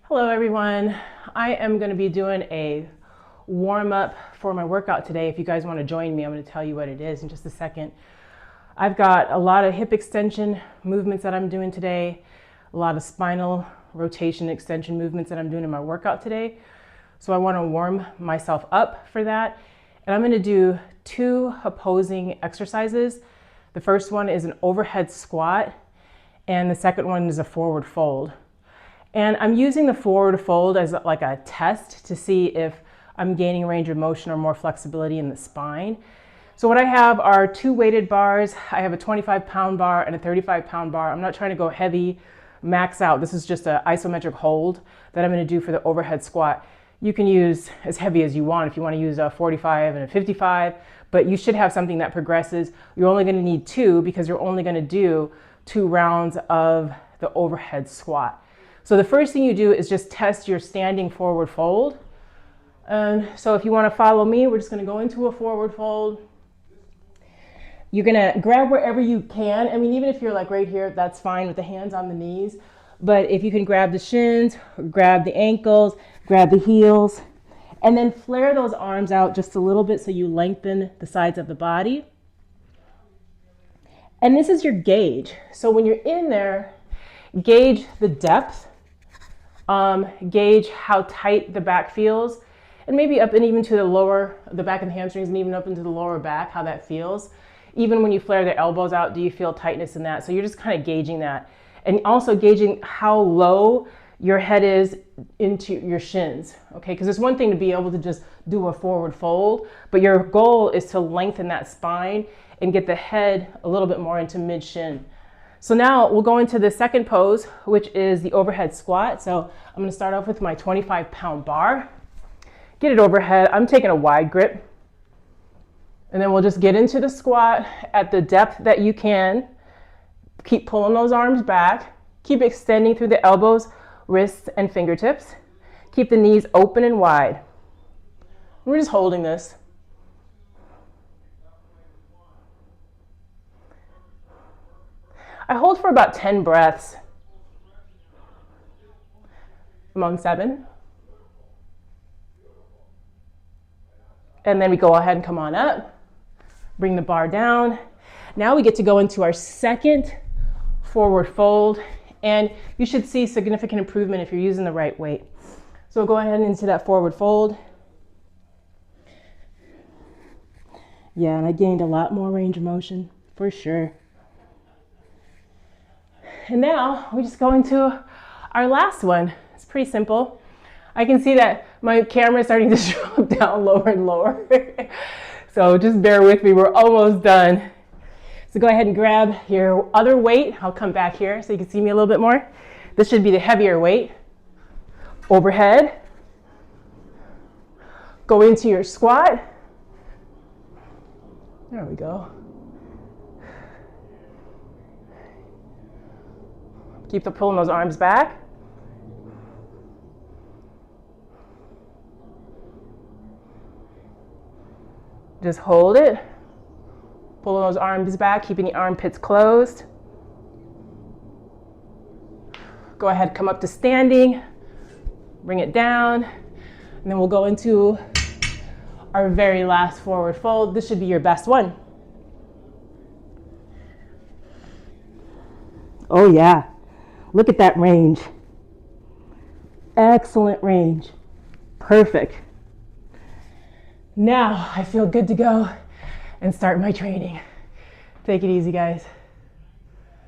Hello everyone. I am going to be doing a warm-up for my workout today. If you guys want to join me, I'm going to tell you what it is in just a second. I've got a lot of hip extension movements that I'm doing today, a lot of spinal rotation extension movements that I'm doing in my workout today. So I want to warm myself up for that. And I'm going to do two opposing exercises. The first one is an overhead squat, and the second one is a forward fold. And I'm using the forward fold as like a test to see if I'm gaining range of motion or more flexibility in the spine. So what I have are two weighted bars. I have a 25-pound bar and a 35-pound bar. I'm not trying to go heavy, max out. This is just an isometric hold that I'm going to do for the overhead squat. You can use as heavy as you want if you want to use a 45 and a 55, but you should have something that progresses. You're only going to need two because you're only going to do 2 rounds of the overhead squat. So the first thing you do is just test your standing forward fold. And so if you want to follow me, we're just going to go into a forward fold. You're going to grab wherever you can. I mean, even if you're like right here, that's fine with the hands on the knees. But if you can grab the shins, grab the ankles, grab the heels, and then flare those arms out just a little bit so you lengthen the sides of the body. And this is your gauge. So when you're in there, gauge the depth. Gauge how tight the back feels, and maybe up and even to the back of the hamstrings and even up into the lower back, how that feels. Even when you flare the elbows out, do you feel tightness in that? So you're just kind of gauging that. And also gauging how low your head is into your shins, okay? Because it's one thing to be able to just do a forward fold, but your goal is to lengthen that spine and get the head a little bit more into mid-shin. So now we'll go into the second pose, which is the overhead squat. So I'm going to start off with my 25-pound bar. Get it overhead. I'm taking a wide grip. And then we'll just get into the squat at the depth that you can. Keep pulling those arms back. Keep extending through the elbows, wrists, and fingertips. Keep the knees open and wide. We're just holding this. I hold for about 10 breaths. I'm on 7. And then we go ahead and come on up. Bring the bar down. Now we get to go into our second forward fold. And you should see significant improvement if you're using the right weight. So we'll go ahead into that forward fold. Yeah, and I gained a lot more range of motion, for sure. And now we just go into our last one. It's pretty simple. I can see that my camera is starting to drop down lower and lower. So just bear with me, we're almost done. So go ahead and grab your other weight. I'll come back here so you can see me a little bit more. This should be the heavier weight. Overhead. Go into your squat. There we go. Keep pulling those arms back. Just hold it. Pull those arms back, keeping the armpits closed. Go ahead, come up to standing. Bring it down. And then we'll go into our very last forward fold. This should be your best one. Oh yeah. Look at that range. Excellent range. Perfect. Now I feel good to go and start my training. Take it easy, guys.